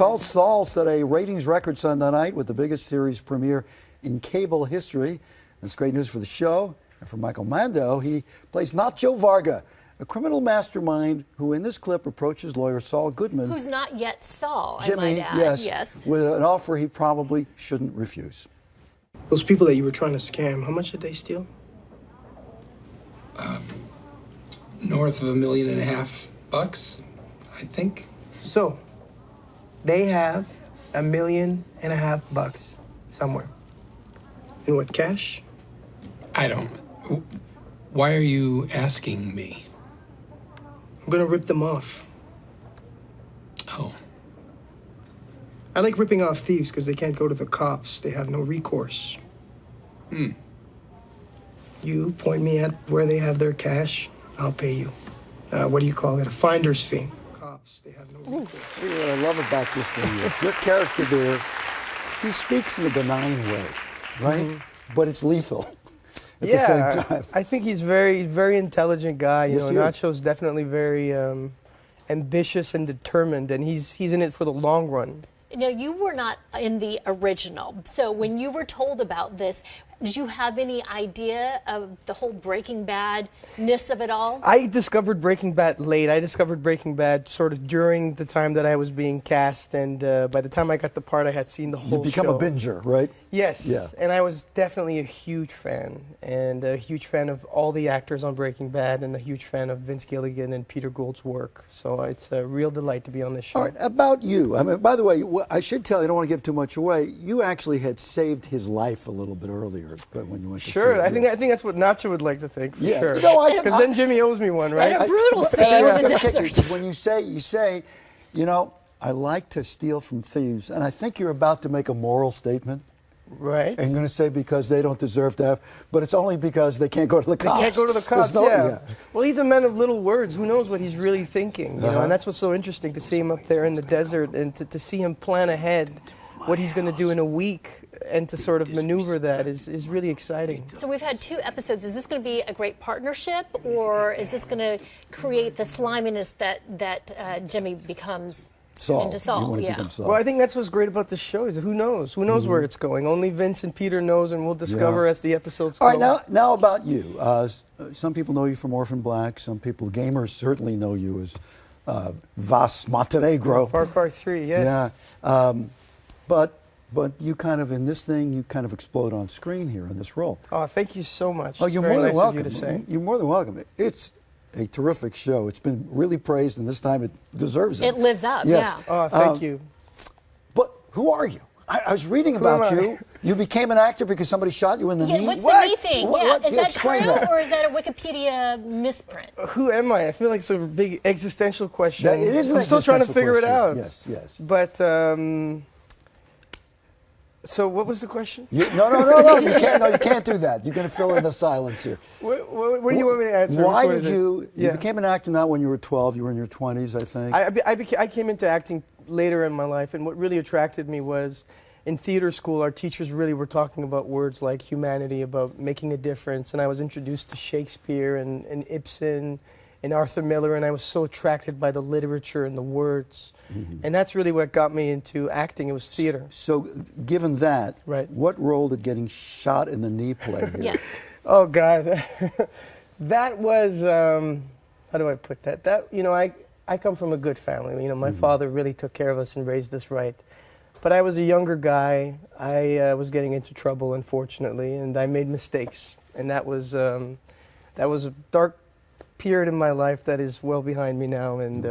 Call Saul set a ratings record Sunday night with the biggest series premiere in cable history. That's great news for the show. And for Michael Mando, he plays Nacho Varga, a criminal mastermind who in this clip approaches lawyer Saul Goodman. Who's not yet Saul, Jimmy, I might add. yes, with an offer he probably shouldn't refuse. Those people that you were trying to scam, how much did they steal? North of $1.5 million, I think. So, they have $1.5 million somewhere. In what, cash? I don't. Why are you asking me? I'm gonna rip them off. Oh. I like ripping off thieves because they can't go to the cops. They have no recourse. You point me at where they have their cash, I'll pay you. What do you call it? A finder's fee. Cops, they have no recourse. What I love about this thing is your character there, he speaks in a benign way, right? But it's lethal at the same time. I think he's very intelligent guy. You Yes, know, he is. Nacho's definitely very ambitious and determined, and he's in it for the long run. Now, you were not in the original, so when you were told about this, did you have any idea of the whole Breaking Bad-ness of it all? I discovered Breaking Bad late. I discovered Breaking Bad sort of during the time that I was being cast, and by the time I got the part, I had seen the whole show. You become a binger, right? Yes, Yeah. and I was definitely a huge fan, and a huge fan of all the actors on Breaking Bad, and a huge fan of Vince Gilligan and Peter Gould's work. So it's a real delight to be on this show. All right, about you. I mean, by the way, I should tell you, I don't want to give too much away. You actually had saved his life a little bit earlier, but when you went to see Sure, it, I think that's what Nacho would like to think, for Yeah. sure. You know, Because then Jimmy owes me one, right? And a brutal scene I in was the gonna kick you, desert. 'cause when you say, you know, I like to steal from thieves, and I think you're about to make a moral statement. Right. And you're going to say because they don't deserve to have, but it's only because they can't go to the They cops. can't go to the cops, There's no- yeah. Well, he's a man of little words. Who knows what he's really thinking, you know? And that's what's so interesting, to see him up there in the desert and to see him plan ahead what he's going to do in a week and to sort of maneuver that is really exciting. So we've had 2 episodes. Is this going to be a great partnership, or is this going to create the sliminess that Jimmy becomes Saul. into You Saul? want to Yeah. become Saul. Well, I think that's what's great about the show is who knows? Who knows where it's going? Only Vince and Peter knows, and we'll discover as the episodes go. All right, now about you. Some people know you from Orphan Black. Some people, gamers, certainly know you as Vas Montenegro. Far Cry 3, yes. Yeah. But you kind of, in this thing, you kind of explode on screen here in this role. Oh, thank you so much. Oh, It's you're very more than nice of welcome. you to say. You're more than welcome. It's a terrific show. It's been really praised, and this time it deserves it. It lives up, Yes. yeah. Oh, thank you. But who are you? I was reading about am I? you. You became an actor because somebody shot you in the Yeah, knee. what's What? the knee thing? What- Yeah, what? is that Explain true, that. or is that a Wikipedia misprint? Who am I? I feel like it's a big existential question. Yeah, it is an I'm still trying to existential figure it out. question. Yes. But, so what was the question? No. You can't do that. You're going to fill in the silence here. What do you want me to answer? Why Which one did is it? you Yeah. became an actor not when you were 12, you were in your 20s, I think. I came into acting later in my life, and what really attracted me was in theater school, our teachers really were talking about words like humanity, about making a difference, and I was introduced to Shakespeare and Ibsen and Arthur Miller, and I was so attracted by the literature and the words. And that's really what got me into acting. It was theater. So, given that, Right. what role did getting shot in the knee play here? Yes. Oh, God. That was, how do I put that? I come from a good family. You know, my father really took care of us and raised us right. But I was a younger guy. I was getting into trouble, unfortunately, and I made mistakes. And that was a dark period in my life that is well behind me now, and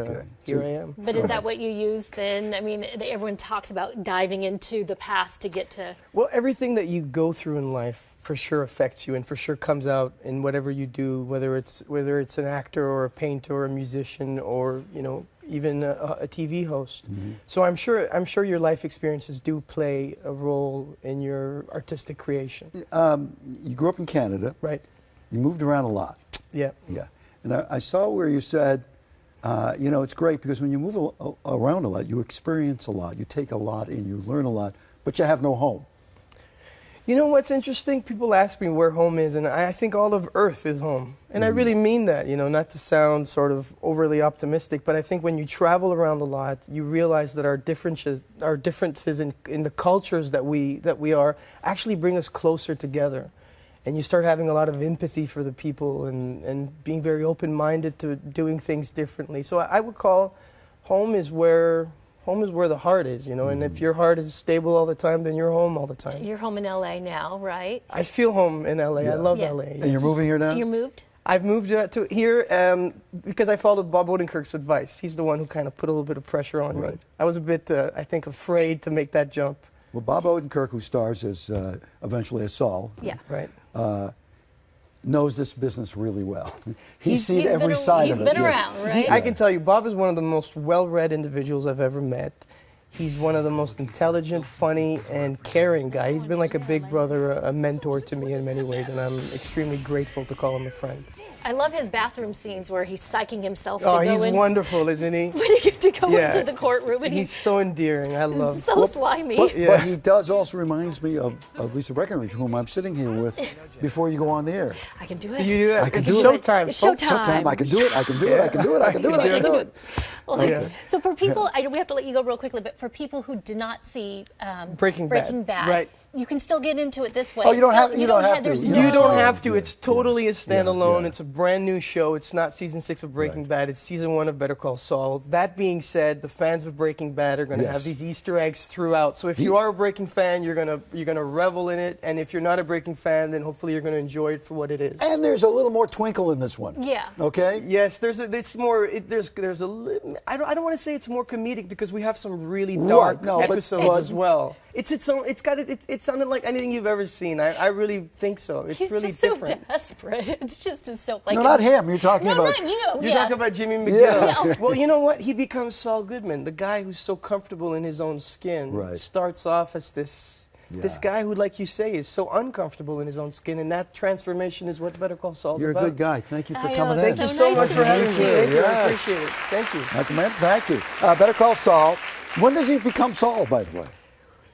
here I am. But is that what you use then? I mean, everyone talks about diving into the past to get to... Well, everything that you go through in life for sure affects you and for sure comes out in whatever you do, whether it's an actor or a painter or a musician or, you know, even a TV host. So I'm sure your life experiences do play a role in your artistic creation. You grew up in Canada. Right. You moved around a lot. Yeah. Yeah. And I saw where you said, you know, it's great because when you move around a lot, you experience a lot, you take a lot in, you learn a lot, but you have no home. You know what's interesting? People ask me where home is, and I think all of Earth is home. And I really mean that, not to sound sort of overly optimistic, but I think when you travel around a lot, you realize that our differences in the cultures that we are actually bring us closer together. And you start having a lot of empathy for the people and being very open-minded to doing things differently. So I would call home is where the heart is, and if your heart is stable all the time, then you're home all the time. You're home in LA now, right? I feel home in LA. Yeah. I love Yeah. LA. And you're moving here now? You moved? I've moved to here because I followed Bob Odenkirk's advice. He's the one who kind of put a little bit of pressure on me. Right. I was a bit, I think, afraid to make that jump. Well, Bob Odenkirk, who stars as eventually as Saul, Yeah. Right. knows this business really well. He's seen been every a- side of it. He's been yes. around, right? I can tell you, Bob is one of the most well-read individuals I've ever met. He's one of the most intelligent, funny, and caring guy. He's been like a big brother, a mentor to me in many ways, and I'm extremely grateful to call him a friend. I love his bathroom scenes where he's psyching himself to Oh, go he's in. wonderful, isn't he? to go Yeah. into the courtroom, and He's so endearing. I love him. so slimy. But he does also reminds me of Lisa Breckenridge, whom I'm sitting here with before you go on the air. I can do it. You do that? I can It's do it. showtime. It's folks. showtime. Sometime I can do it, I can do it, I can do it, I can do it, I can do it. Well, Yeah. So for people, we have to let you go real quickly, but for people who did not see Breaking Bad. Right. you can still get into it this way. Oh, you don't So have- you don't have to. there's You You no- don't have to. It's totally a standalone. yeah. It's a brand new show. It's not season 6 of Breaking Bad. It's season 1 of Better Call Saul. That being said, the fans of Breaking Bad are going to Yes. have these Easter eggs throughout. So if you are a Breaking fan, you're gonna revel in it. And if you're not a Breaking fan, then hopefully you're going to enjoy it for what it is. And there's a little more twinkle in this one. Yeah. Okay? Yes, there's a I don't want to say it's more comedic because we have some really dark Right, no, but- episodes as well. It's sounded like anything you've ever seen. I really think so. It's He's really just different. so desperate. It's just so like. No, not him. You're talking No, about. not you. You're yeah. talking about Jimmy McGill. Yeah. Well, you know what? He becomes Saul Goodman, the guy who's so comfortable in his own skin. Right. Starts off as this guy who, like you say, is so uncomfortable in his own skin, and that transformation is what Better Call Saul's You're a about. good guy. Thank you for I know, coming that's in. Thank you So so nice much to for having me. meet you. Thank you. I Yes. appreciate it. Thank you. Michael Mann, thank you. Better Call Saul. When does he become Saul, by the way?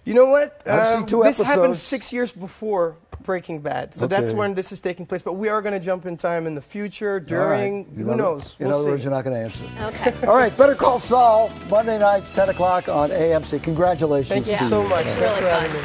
You know what? I've seen 2 this happened episodes. 6 years before Breaking Bad, so that's Okay. when this is taking place. But we are going to jump in time in the future, during, All right. who knows? In We'll other see. words, you're not going to answer. Okay. All right, Better Call Saul, Monday nights, 10 o'clock on AMC. Congratulations. Thank you to so much. It's Thanks really for having fun. me.